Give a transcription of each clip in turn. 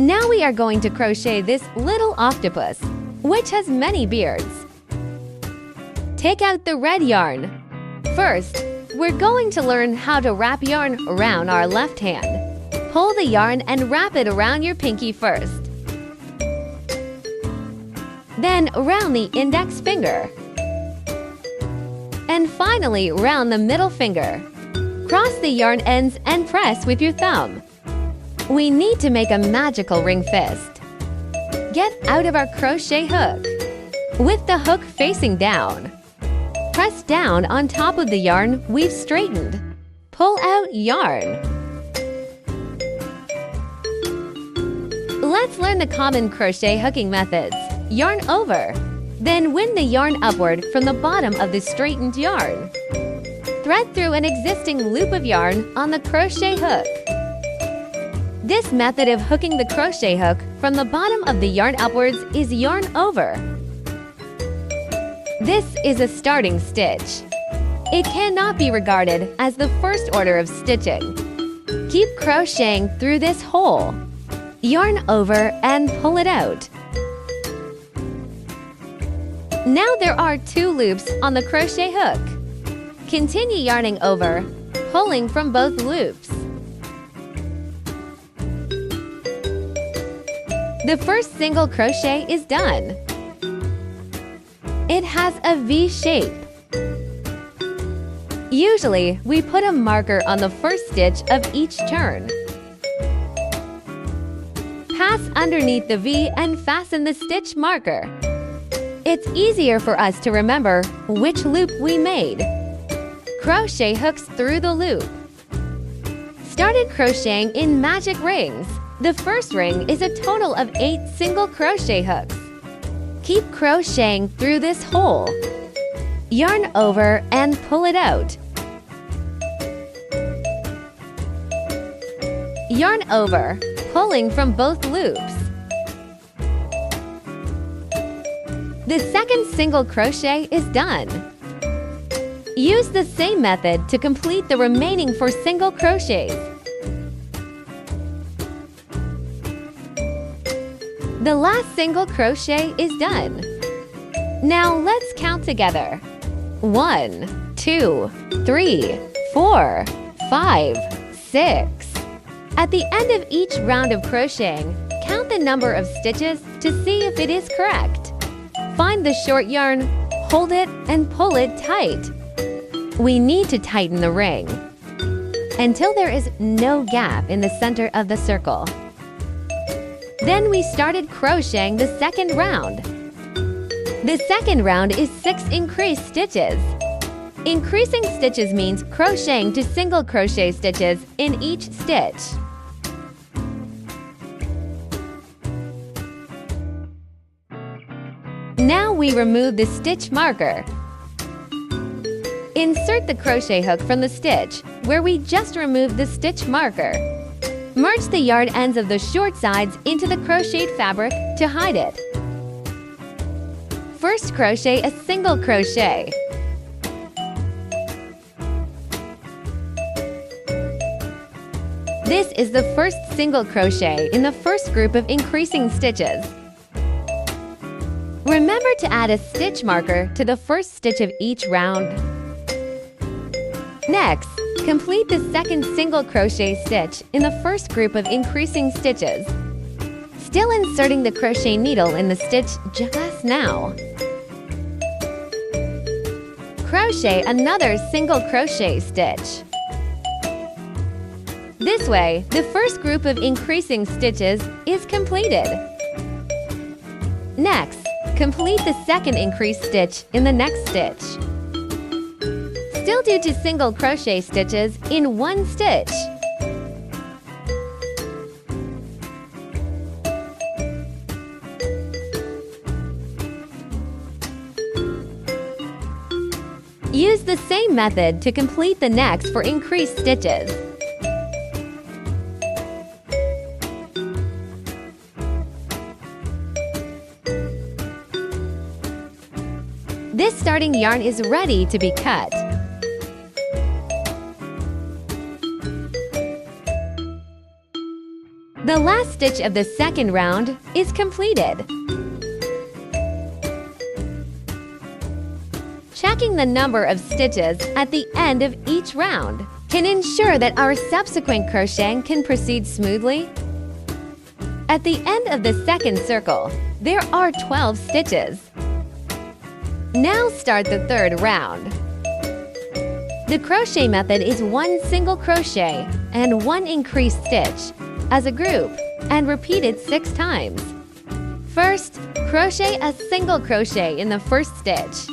Now we are going to crochet this little octopus, which has many beards. Take out the red yarn. First, we're going to learn how to wrap yarn around our left hand. Pull the yarn and wrap it around your pinky first. Then around the index finger. And finally around the middle finger. Cross the yarn ends and press with your thumb. We need to make a magical ring fist. Get out of our crochet hook. With the hook facing down, press down on top of the yarn we've straightened. Pull out yarn. Let's learn the common crochet hooking methods. Yarn over. Then wind the yarn upward from the bottom of the straightened yarn. Thread through an existing loop of yarn on the crochet hook. This method of hooking the crochet hook from the bottom of the yarn upwards is yarn over. This is a starting stitch. It cannot be regarded as the first order of stitching. Keep crocheting through this hole. Yarn over and pull it out. Now there are 2 loops on the crochet hook. Continue yarning over, pulling from both loops. The first single crochet is done. It has a V shape. Usually, we put a marker on the first stitch of each turn. Pass underneath the V and fasten the stitch marker. It's easier for us to remember which loop we made. Crochet hooks through the loop. Started crocheting in magic rings. The first ring is a total of 8 single crochet hooks. Keep crocheting through this hole. Yarn over and pull it out. Yarn over, pulling from both loops. The second single crochet is done. Use the same method to complete the remaining 4 single crochets. The last single crochet is done. Now let's count together. 1, 2, 3, 4, 5, 6. At the end of each round of crocheting, count the number of stitches to see if it is correct. Find the short yarn, hold it, and pull it tight. We need to tighten the ring until there is no gap in the center of the circle. Then we started crocheting the second round. The second round is 6 increased stitches. Increasing stitches means crocheting to single crochet stitches in each stitch. Now we remove the stitch marker. Insert the crochet hook from the stitch where we just removed the stitch marker. Merge the yarn ends of the short sides into the crocheted fabric to hide it. First crochet a single crochet. This is the first single crochet in the first group of increasing stitches. Remember to add a stitch marker to the first stitch of each round. Next, complete the second single crochet stitch in the first group of increasing stitches. Still inserting the crochet needle in the stitch just now. Crochet another single crochet stitch. This way, the first group of increasing stitches is completed. Next, complete the second increased stitch in the next stitch. Still do 2 single crochet stitches in 1 stitch. Use the same method to complete the next for increased stitches. This starting yarn is ready to be cut. The last stitch of the second round is completed. Checking the number of stitches at the end of each round can ensure that our subsequent crocheting can proceed smoothly. At the end of the second circle, there are 12 stitches. Now start the third round. The crochet method is 1 single crochet and 1 increased stitch as a group and repeated 6 times. First, crochet a single crochet in the first stitch.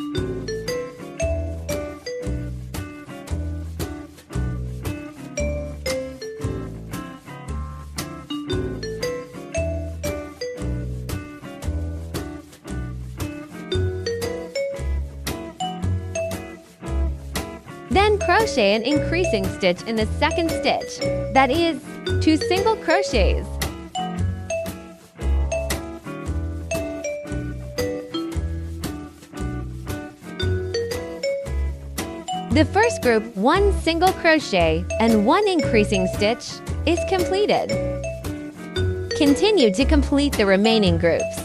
Then crochet an increasing stitch in the second stitch, that is, 2 single crochets. The first group 1 single crochet and 1 increasing stitch is completed. Continue to complete the remaining groups.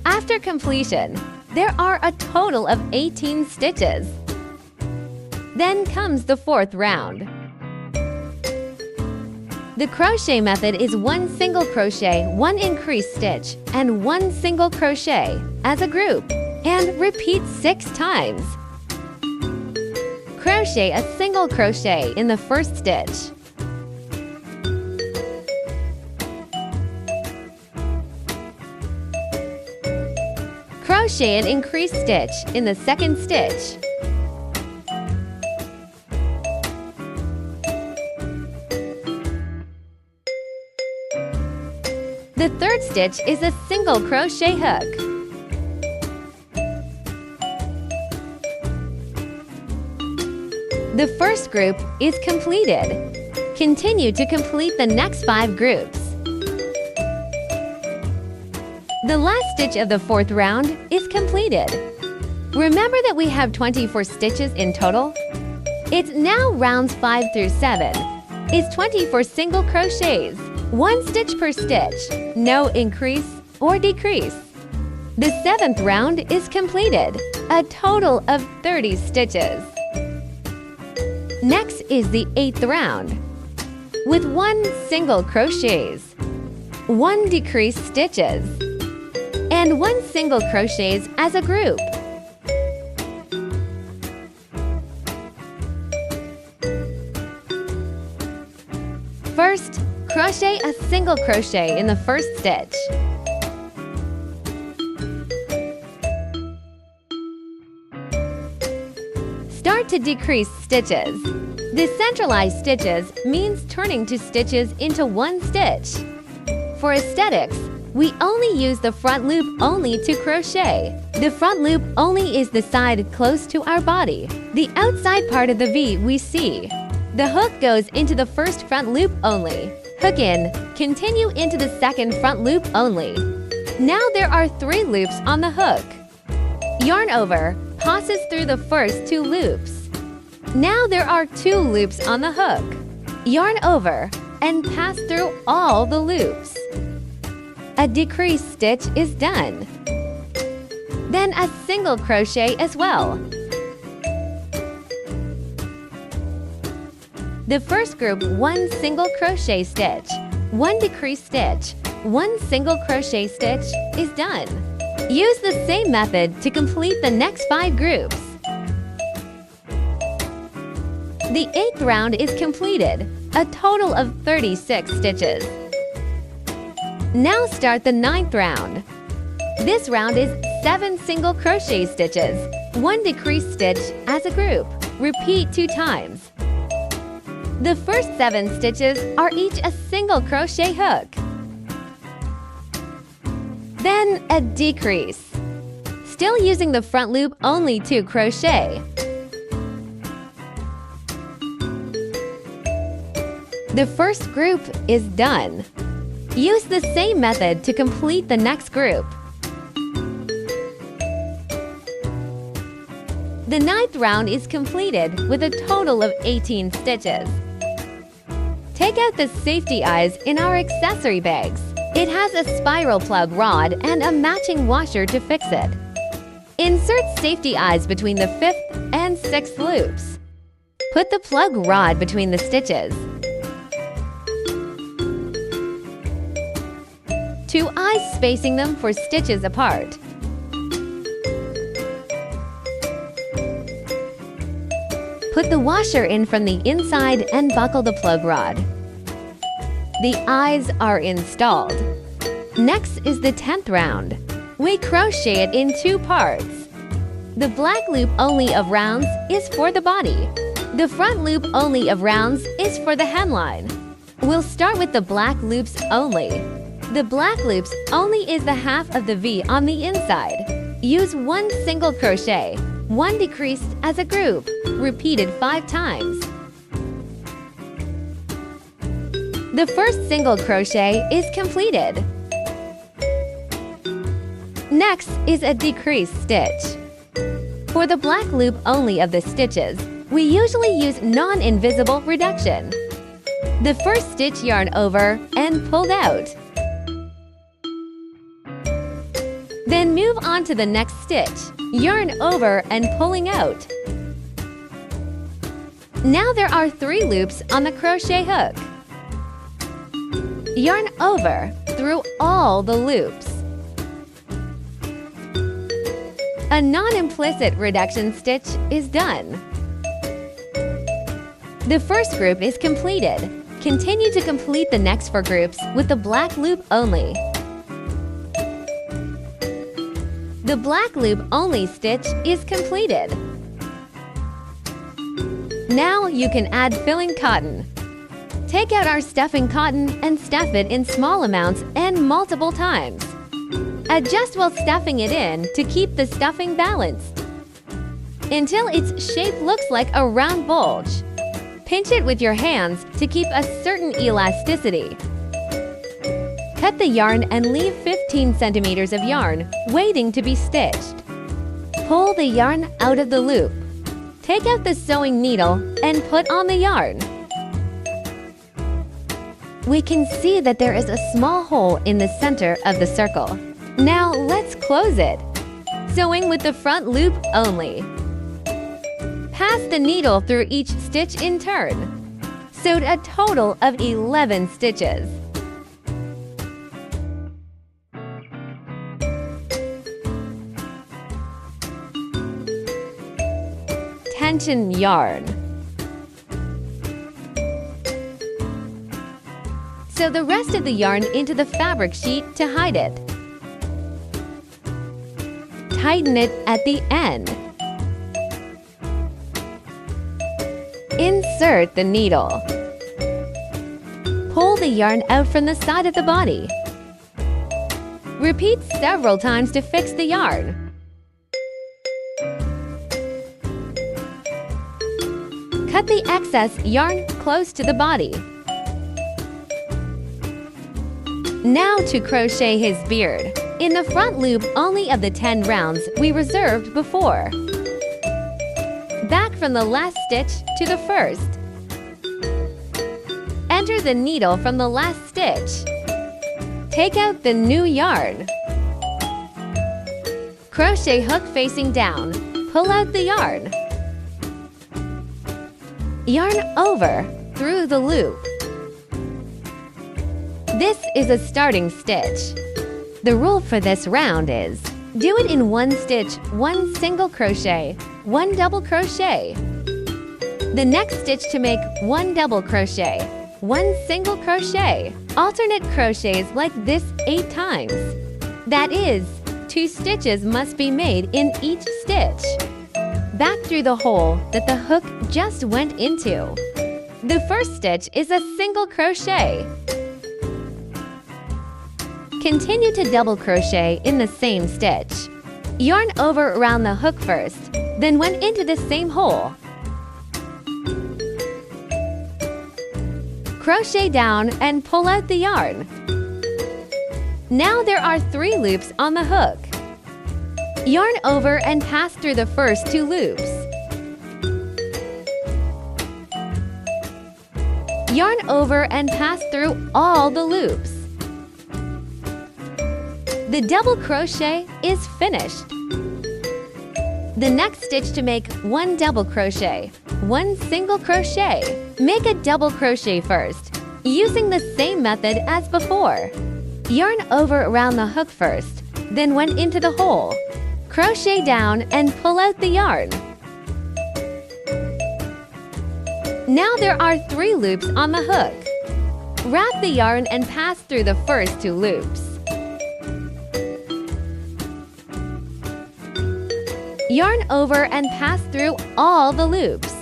After completion, there are a total of 18 stitches. Then comes the fourth round. The crochet method is 1 single crochet, 1 increased stitch, and 1 single crochet as a group, and repeat 6 times. Crochet a single crochet in the first stitch. Crochet an increased stitch in the second stitch. The third stitch is a single crochet hook. The first group is completed. Continue to complete the next 5 groups. The last stitch of the fourth round is completed. Remember that we have 24 stitches in total? It's now rounds 5 through 7. It's 24 single crochets, 1 stitch per stitch, no increase or decrease. The 7th round is completed, a total of 30 stitches. Next is the 8th round, with 1 single crochets, 1 decreased stitches, and 1 single crochets as a group. First, crochet a single crochet in the first stitch. Start to decrease stitches. The centralized stitches means turning 2 stitches into 1 stitch. For aesthetics, we only use the front loop only to crochet. The front loop only is the side close to our body, the outside part of the V we see. The hook goes into the first front loop only. Hook in, continue into the second front loop only. Now there are 3 loops on the hook. Yarn over, passes through the first 2 loops. Now there are 2 loops on the hook. Yarn over and pass through all the loops. A decreased stitch is done. Then a single crochet as well. The first group 1 single crochet stitch, 1 decreased stitch, 1 single crochet stitch is done. Use the same method to complete the next 5 groups. The 8th round is completed, a total of 36 stitches. Now start the 9th round. This round is 7 single crochet stitches, 1 decreased stitch as a group. Repeat 2 times. The first 7 stitches are each a single crochet hook. Then a decrease. Still using the front loop only to crochet. The first group is done. Use the same method to complete the next group. The 9th round is completed with a total of 18 stitches. Take out the safety eyes in our accessory bags. It has a spiral plug rod and a matching washer to fix it. Insert safety eyes between the 5th and 6th loops. Put the plug rod between the stitches. 2 eyes spacing them for stitches apart. Put the washer in from the inside and buckle the plug rod. The eyes are installed. Next is the 10th round. We crochet it in 2 parts. The black loop only of rounds is for the body. The front loop only of rounds is for the hemline. We'll start with the black loops only. The black loops only is the half of the V on the inside. Use 1 single crochet, 1 decreased as a group, repeated 5 times. The first single crochet is completed. Next is a decreased stitch. For the black loop only of the stitches, we usually use non-invisible reduction. The first stitch yarn over and pulled out. Then move on to the next stitch, yarn over and pulling out. Now there are 3 loops on the crochet hook. Yarn over through all the loops. A non-implicit reduction stitch is done. The first group is completed. Continue to complete the next 4 groups with the black loop only. The black loop only stitch is completed. Now you can add filling cotton. Take out our stuffing cotton and stuff it in small amounts and multiple times. Adjust while stuffing it in to keep the stuffing balanced until its shape looks like a round bulge. Pinch it with your hands to keep a certain elasticity. Cut the yarn and leave 15 centimeters of yarn waiting to be stitched. Pull the yarn out of the loop. Take out the sewing needle and put on the yarn. We can see that there is a small hole in the center of the circle. Now let's close it. Sewing with the front loop only. Pass the needle through each stitch in turn. Sewed a total of 11 stitches. Tension yarn. Sew the rest of the yarn into the fabric sheet to hide it. Tighten it at the end. Insert the needle. Pull the yarn out from the side of the body. Repeat several times to fix the yarn. Cut the excess yarn close to the body. Now to crochet his beard. In the front loop only of the 10 rounds we reserved before. Back from the last stitch to the first. Enter the needle from the last stitch. Take out the new yarn. Crochet hook facing down. Pull out the yarn. Yarn over through the loop. This is a starting stitch. The rule for this round is, do it in 1 stitch, 1 single crochet, 1 double crochet. The next stitch to make 1 double crochet, 1 single crochet. Alternate crochets like this 8 times. That is, 2 stitches must be made in each stitch. Back through the hole that the hook just went into. The first stitch is a single crochet. Continue to double crochet in the same stitch. Yarn over around the hook first, then went into the same hole. Crochet down and pull out the yarn. Now there are 3 loops on the hook. Yarn over and pass through the first 2 loops. Yarn over and pass through all the loops. The double crochet is finished. The next stitch to make 1 double crochet, 1 single crochet. Make a double crochet first, using the same method as before. Yarn over around the hook first, then went into the hole. Crochet down and pull out the yarn. Now there are 3 loops on the hook. Wrap the yarn and pass through the first 2 loops. Yarn over and pass through all the loops.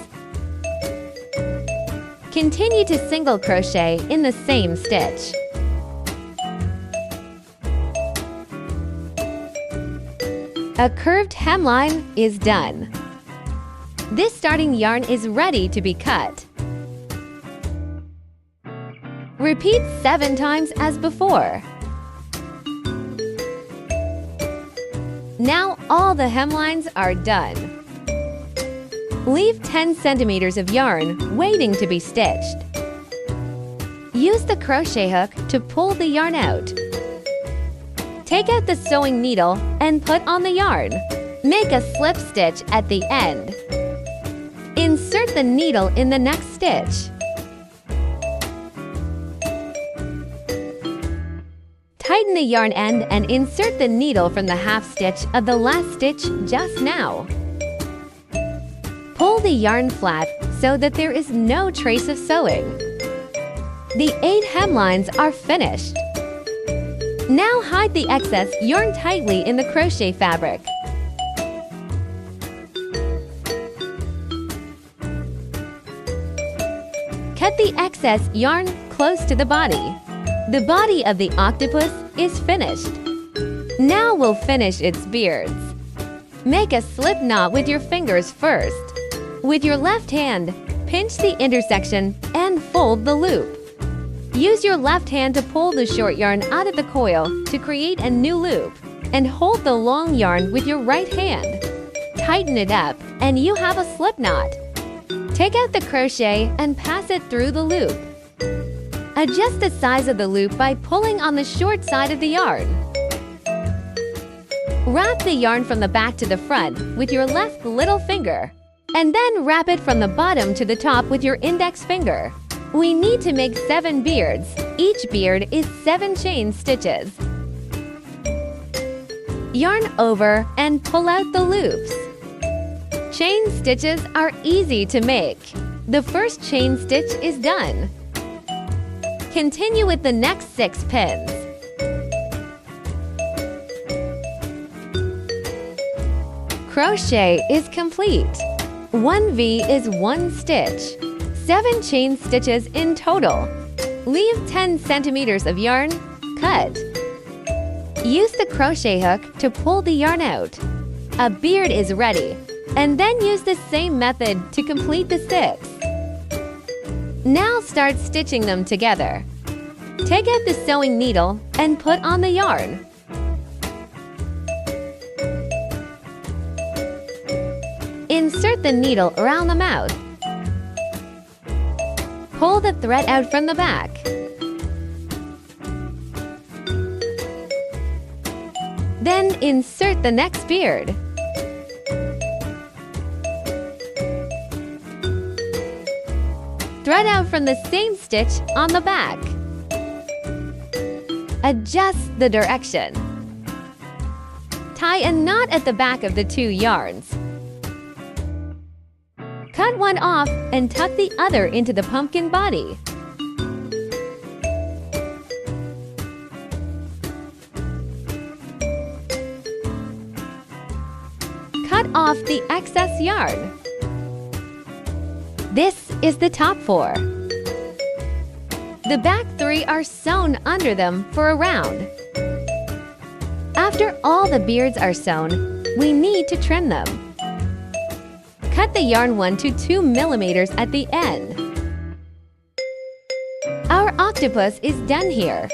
Continue to single crochet in the same stitch. A curved hemline is done. This starting yarn is ready to be cut. Repeat 7 times as before. Now all the hemlines are done. Leave 10 centimeters of yarn waiting to be stitched. Use the crochet hook to pull the yarn out. Take out the sewing needle and put on the yarn. Make a slip stitch at the end. Insert the needle in the next stitch. Tighten the yarn end and insert the needle from the half stitch of the last stitch just now. Pull the yarn flat so that there is no trace of sewing. The 8 hemlines are finished. Now hide the excess yarn tightly in the crochet fabric. Cut the excess yarn close to the body. The body of the octopus is finished. Now we'll finish its beards. Make a slip knot with your fingers first. With your left hand, pinch the intersection and fold the loop. Use your left hand to pull the short yarn out of the coil to create a new loop, and hold the long yarn with your right hand. Tighten it up and you have a slip knot. Take out the crochet and pass it through the loop. Adjust the size of the loop by pulling on the short side of the yarn. Wrap the yarn from the back to the front with your left little finger, and then wrap it from the bottom to the top with your index finger. We need to make 7 beards. Each beard is 7 chain stitches. Yarn over and pull out the loops. Chain stitches are easy to make. The first chain stitch is done. Continue with the next 6 pins. Crochet is complete. 1 V is 1 stitch. 7 chain stitches in total. Leave 10 centimeters of yarn. Cut. Use the crochet hook to pull the yarn out. A beard is ready, and then use the same method to complete the 6. Now start stitching them together. Take out the sewing needle and put on the yarn. Insert the needle around the mouth. Pull the thread out from the back. Then insert the next beard. Thread out from the same stitch on the back. Adjust the direction. Tie a knot at the back of the 2 yarns. Cut one off and tuck the other into the pumpkin body. Cut off the excess yarn. This is the top 4. The back 3 are sewn under them for a round. After all the beards are sewn, we need to trim them. Cut the yarn 1 to 2 millimeters at the end. Our octopus is done here.